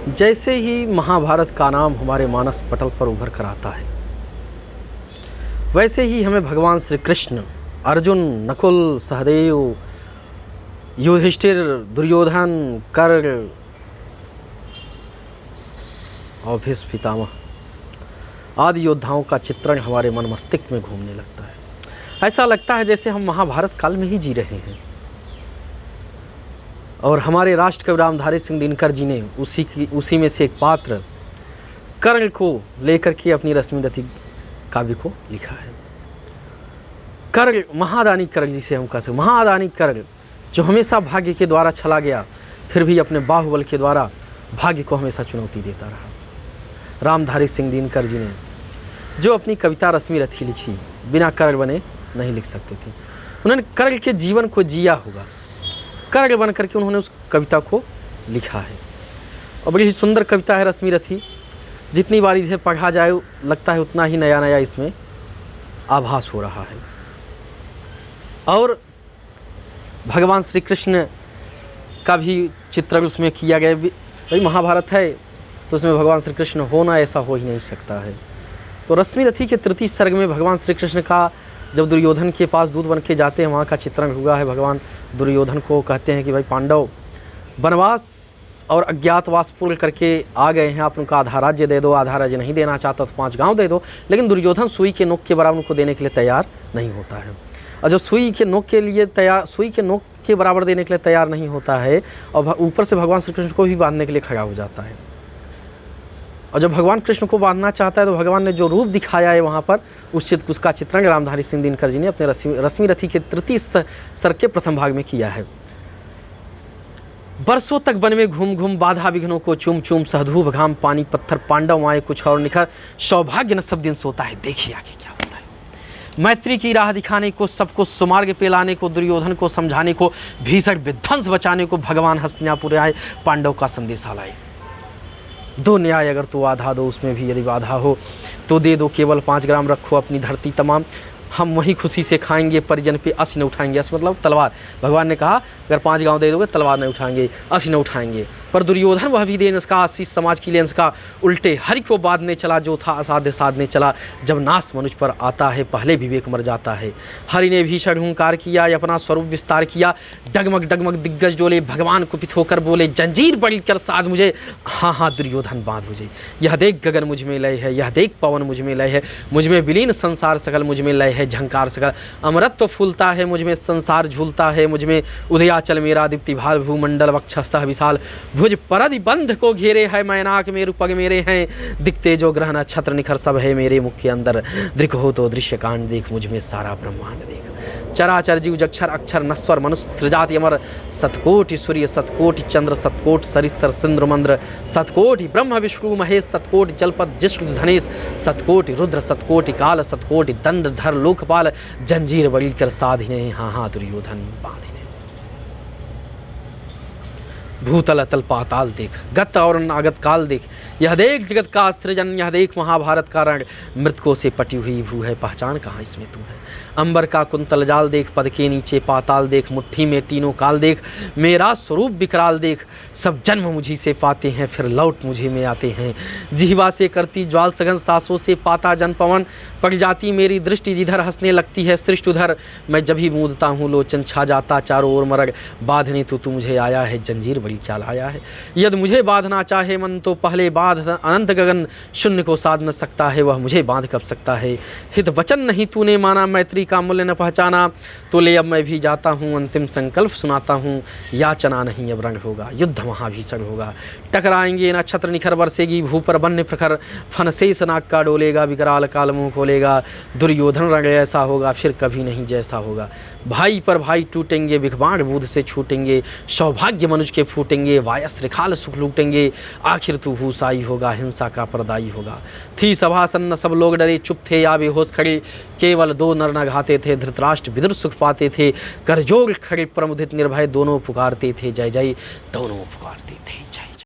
जैसे ही महाभारत का नाम हमारे मानस पटल पर उभर कर आता है, वैसे ही हमें भगवान श्री कृष्ण, अर्जुन, नकुल, सहदेव, युधिष्ठिर, दुर्योधन, कर्ण और भीष्म पितामह आदि योद्धाओं का चित्रण हमारे मन मस्तिष्क में घूमने लगता है। ऐसा लगता है जैसे हम महाभारत काल में ही जी रहे हैं और हमारे राष्ट्र कवि रामधारी सिंह दिनकर जी ने उसी में से एक पात्र कर्ण को लेकर के अपनी रश्मि रथी काव्य को लिखा है। कर्ण, महादानी कर्ण जिसे हम कह सकते, महादानी कर्ण जो हमेशा भाग्य के द्वारा छला गया, फिर भी अपने बाहुबल के द्वारा भाग्य को हमेशा चुनौती देता रहा। रामधारी सिंह दिनकर जी ने जो अपनी कविता रश्मि रथी लिखी, बिना कर्ण बने नहीं लिख सकते थे। उन्होंने कर्ण के जीवन को जिया होगा, कर्ण बन करके उन्होंने उस कविता को लिखा है और बड़ी ही सुंदर कविता है रश्मि रथी। जितनी बार इसे पढ़ा जाए लगता है उतना ही नया नया इसमें आभास हो रहा है। और भगवान श्री कृष्ण का भी चित्रण उसमें किया गया। भाई महाभारत है तो उसमें भगवान श्री कृष्ण होना, ऐसा हो ही नहीं सकता है। तो रश्मि रथी के तृतीय सर्ग में भगवान श्री कृष्ण का जब दुर्योधन के पास दूत बन के जाते हैं, वहाँ का चित्रण हुआ है। भगवान दुर्योधन को कहते हैं कि भाई पांडव वनवास और अज्ञातवास पूर्ण करके आ गए हैं, आप उनका आधा राज्य दे दो, आधा राज्य नहीं देना चाहता तो 5 गांव दे दो। लेकिन दुर्योधन सुई के नोक के बराबर उनको देने के लिए तैयार नहीं होता है। और जब सुई के नोक के बराबर देने के लिए तैयार नहीं होता है और ऊपर से भगवान श्री कृष्ण को भी बांधने के लिए खड़ा हो जाता है। और जब भगवान कृष्ण को बांधना चाहता है तो भगवान ने जो रूप दिखाया है वहाँ पर उसका चित्रण रामधारी सिंह दिनकर जी ने अपने रश्मि रथी के तृतीय सर्ग के प्रथम भाग में किया है। बरसों तक वन में घूम घूम बाधा विघ्नों को चूम चूम, सहधूप घाम पानी पत्थर, पांडव आए कुछ और निखर, सौभाग्य न सब दिन सोता है, देखिए आगे क्या होता है। मैत्री की राह दिखाने को, सबको सुमार्ग पे लाने को, दुर्योधन को समझाने को, भीषण विध्वंस बचाने को भगवान हस्तिनापुर आए, पांडव का संदेशा लाए। दो न्याय अगर तो आधा दो, उसमें भी यदि बाधा हो तो दे दो, केवल 5 ग्राम रखो अपनी धरती तमाम, हम वहीं खुशी से खाएंगे, परिजन पे अस न उठाएंगे। अस मतलब तलवार। भगवान ने कहा अगर 5 गांव दे दोगे तलवार नहीं उठाएंगे, अस न उठाएंगे। पर दुर्योधन वह भी देन का आशीष समाज की लेंस का, उल्टे हरि को बांधने चला, जो था असाध्य साधने चला। जब नाश मनुष्य पर आता है पहले विवेक मर जाता है। हरि ने भीषण हुंकार किया, अपना स्वरूप विस्तार किया, डगमग डगमग दिग्गज डोले, भगवान कुपित होकर बोले, जंजीर बड़ी कर साध मुझे, हाँ हाँ दुर्योधन बांध मुझे। यह देख गगन मुझ में लय है, यह देख पवन मुझ में लय है, मुझ में विलीन संसार सकल मुझ में लय है, झंकार सकल अमरत्व फूलता है, मुझ में संसार झूलता है, मुझ में उदयाचल मेरा दीप्ति भाल, भूमंडल वक्षस्थः विशाल, भुज परदि बंध को घेरे है, मैनाक मेरु पग मेरे हैं, दिखते जो ग्रह नक्षत्र निखर सब है मेरे मुख के अंदर, दृक हो तो दृश्य कांड देख, मुझ में सारा ब्रह्मांड देख। चराचर जीव जक्षर अक्षर नश्वर मनुष्य सृजाति अमर, सतकोटि सूर्य सतकोटि चंद्र सतकोटि सरिसर सिंद्रमंद्र, सतकोटि ब्रह्म विष्णु महेश, सतकोटि जलपद जिष्णु धनेश, सतकोटि रुद्र सतकोटि काल, सतकोटि दंड धर लोकपाल, जंजीर बड़ी कर साधिने, हाँ हाँ दुर्योधन बांधिने। भूतल अतल पाताल देख, गत और अनागत काल देख, यह देख जगत का सृजन, यह देख महाभारत का रण, मृतकों से पटी हुई भू है, पहचान कहाँ इसमें तू है। अंबर का कुंतल जाल देख, पद के नीचे पाताल देख, मुट्ठी में तीनों काल देख, मेरा स्वरूप विकराल देख, सब जन्म मुझी से पाते हैं फिर लौट मुझे में आते हैं। जिह्वा से करती ज्वाल सघन, सांसों से पाता जन पवन, पड़ जाती मेरी दृष्टि जिधर हंसने लगती है सृष्टि उधर, मैं जब ही मूंदता हूँ लोचन छा जाता चारों ओर मरग, बांधने तो तू मुझे आया है, जंजीर बड़ी चाल आया है। यदि मुझे बांधना चाहे मन तो पहले बांध, अनंत गगन शून्य को साध न सकता है, वह मुझे बांध कब सकता है। हित वचन नहीं तूने माना, मैत्री का मूल्य न पहचाना, तो ले अब मैं भी जाता हूँ, अंतिम संकल्प सुनाता हूँ, याचना नहीं अब रण होगा, युद्ध महाभीषण होगा। टकराएंगे नक्षत्र निखर, बरसेगी भू पर बन्य प्रखर, फन शेष नाग का डोलेगा, विकराल काल मुँह खोलेगा, दुर्योधन रण ऐसा होगा फिर कभी नहीं जैसा होगा। भाई पर भाई टूटेंगे, विखबाण बूध से छूटेंगे, सौभाग्य मनुष्य के फूटेंगे, वायस्त्र खाल सुख लूटेंगे, आखिर तू भूसाई होगा, हिंसा का परदाई होगा। थी सभा सन्न सब लोग डरे, चुप थे या बेहोश खड़े, केवल 2 नर न घाते थे, धृतराष्ट्र विदुर सुख पाते थे, करजोग खड़े प्रमुदित निर्भय, दोनों पुकारते थे जय जय, दोनों पुकारते थे जय।